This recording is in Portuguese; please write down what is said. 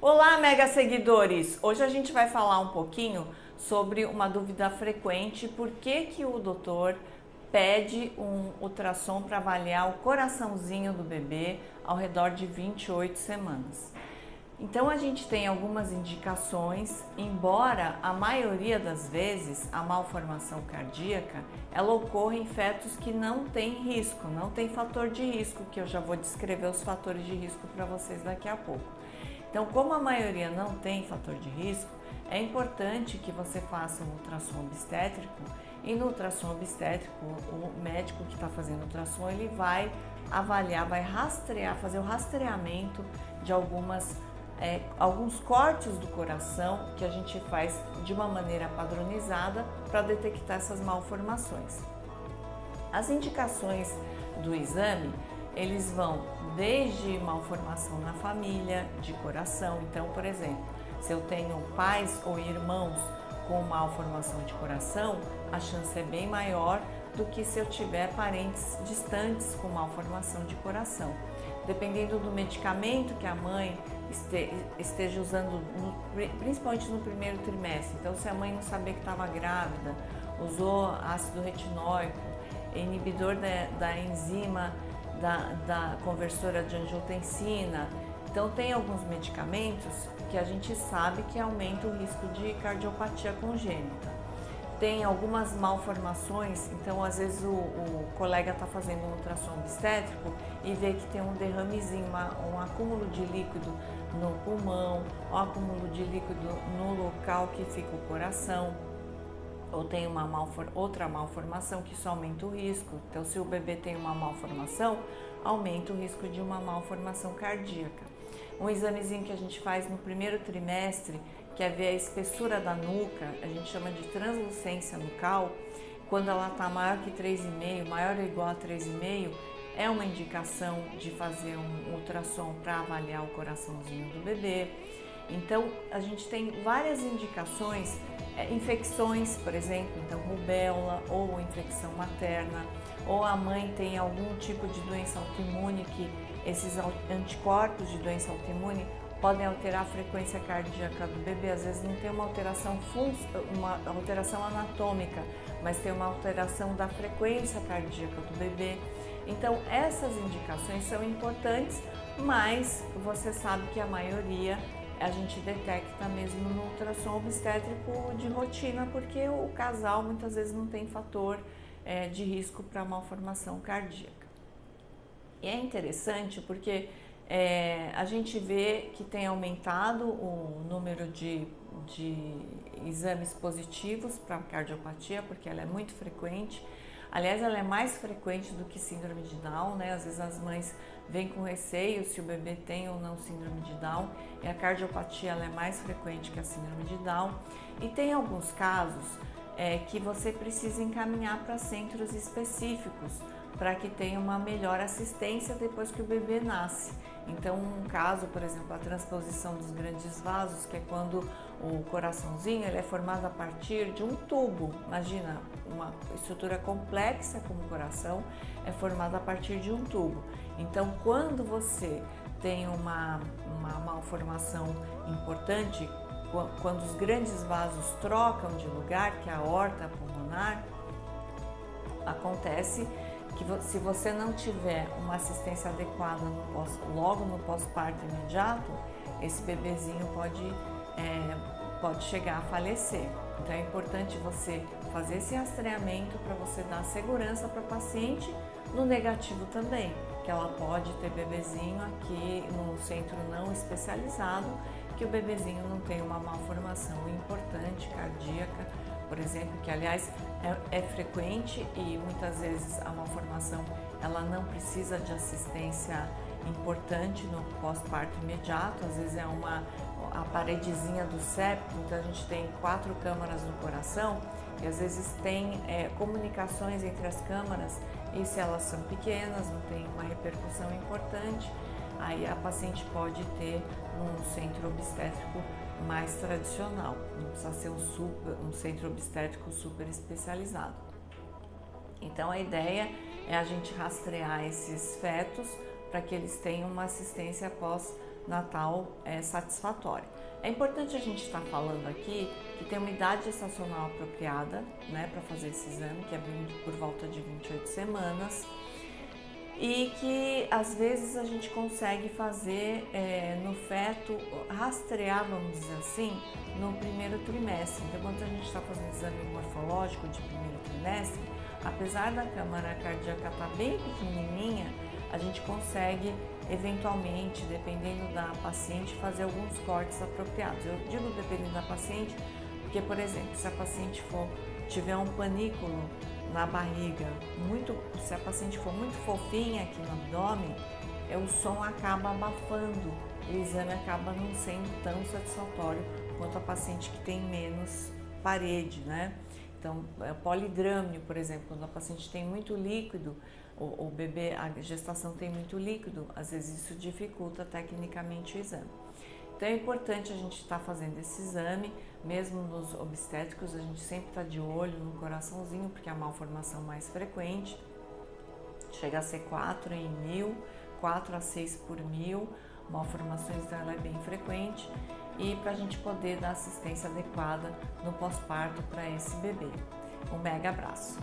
Olá, mega seguidores! Hoje a gente vai falar um pouquinho sobre uma dúvida frequente: por que o doutor pede um ultrassom para avaliar o coraçãozinho do bebê ao redor de 28 semanas. Então a gente tem algumas indicações, embora a maioria das vezes a malformação cardíaca ela ocorre em fetos que não tem risco, não tem fator de risco, que eu já vou descrever os fatores de risco para vocês daqui a pouco. Então, como a maioria não tem fator de risco, é importante que você faça um ultrassom obstétrico, e no ultrassom obstétrico o médico que está fazendo o ultrassom ele vai avaliar, vai rastrear, fazer o rastreamento de alguns cortes do coração que a gente faz de uma maneira padronizada para detectar essas malformações. As indicações do exame, eles vão desde malformação na família, de coração. Então, por exemplo, se eu tenho pais ou irmãos com malformação de coração, a chance é bem maior do que se eu tiver parentes distantes com malformação de coração. Dependendo do medicamento que a mãe esteja usando, principalmente no primeiro trimestre. Então, se a mãe não sabia que estava grávida, usou ácido retinóico, inibidor da enzima da conversora de angiotensina. Então, tem alguns medicamentos que a gente sabe que aumenta o risco de cardiopatia congênita. Tem algumas malformações, então às vezes o colega está fazendo um ultrassom obstétrico e vê que tem um derramezinho, um acúmulo de líquido no pulmão, um acúmulo de líquido no local que fica o coração, ou tem outra malformação que isso aumenta o risco. Então, se o bebê tem uma malformação, aumenta o risco de uma malformação cardíaca. Um examezinho que a gente faz no primeiro trimestre, que é ver a espessura da nuca, a gente chama de translucência nucal, quando ela está maior que 3,5, maior ou igual a 3,5, é uma indicação de fazer um ultrassom para avaliar o coraçãozinho do bebê. Então, a gente tem várias indicações, infecções, por exemplo, então rubéola ou infecção materna, ou a mãe tem algum tipo de doença autoimune que esses anticorpos de doença autoimune podem alterar a frequência cardíaca do bebê. Às vezes não tem uma alteração anatômica, mas tem uma alteração da frequência cardíaca do bebê. Então, essas indicações são importantes, mas você sabe que a maioria a gente detecta mesmo no ultrassom obstétrico de rotina, porque o casal muitas vezes não tem fator de risco para malformação cardíaca. E é interessante porque a gente vê que tem aumentado o número de exames positivos para cardiopatia, porque ela é muito frequente. Aliás, ela é mais frequente do que síndrome de Down, né? Às vezes as mães vêm com receio se o bebê tem ou não síndrome de Down, e a cardiopatia ela é mais frequente que a síndrome de Down. E tem alguns casos que você precisa encaminhar para centros específicos para que tenha uma melhor assistência depois que o bebê nasce. Então, um caso, por exemplo, a transposição dos grandes vasos, que é quando o coraçãozinho ele é formado a partir de um tubo. Imagina, uma estrutura complexa como o coração é formada a partir de um tubo. Então, quando você tem uma malformação importante, quando os grandes vasos trocam de lugar, que é a aorta pulmonar, acontece que se você não tiver uma assistência adequada logo no pós-parto imediato, esse bebezinho pode chegar a falecer. Então é importante você fazer esse rastreamento para você dar segurança para a paciente, no negativo também, que ela pode ter bebezinho aqui no centro não especializado, que o bebezinho não tem uma malformação importante cardíaca, por exemplo, que aliás é frequente e muitas vezes a malformação ela não precisa de assistência importante no pós-parto imediato. Às vezes é a paredezinha do septo, então a gente tem 4 câmaras no coração e às vezes tem comunicações entre as câmaras, e se elas são pequenas, não tem uma repercussão importante, aí a paciente pode ter um centro obstétrico mais tradicional, não precisa ser um centro obstétrico super especializado. Então a ideia é a gente rastrear esses fetos para que eles tenham uma assistência após natal satisfatória. É importante a gente estar falando aqui que tem uma idade gestacional apropriada, né, para fazer esse exame, que é por volta de 28 semanas, e que às vezes a gente consegue fazer no feto, rastrear, vamos dizer assim, no primeiro trimestre. Então, quando a gente está fazendo exame morfológico de primeiro trimestre, apesar da câmara cardíaca estar bem pequenininha, a gente consegue eventualmente, dependendo da paciente, fazer alguns cortes apropriados. Eu digo dependendo da paciente, porque, por exemplo, se a paciente tiver um panículo na barriga, se a paciente for muito fofinha aqui no abdômen, o som acaba abafando, o exame acaba não sendo tão satisfatório quanto a paciente que tem menos parede, né? Então, polidrâmio, por exemplo, quando a paciente tem muito líquido, o bebê, a gestação tem muito líquido, às vezes isso dificulta tecnicamente o exame. Então é importante a gente estar fazendo esse exame, mesmo nos obstétricos, a gente sempre está de olho no coraçãozinho, porque é a malformação mais frequente, chega a ser 4 em 1000, 4 a 6 por 1000, malformações dela é bem frequente, e para a gente poder dar assistência adequada no pós-parto para esse bebê. Um mega abraço!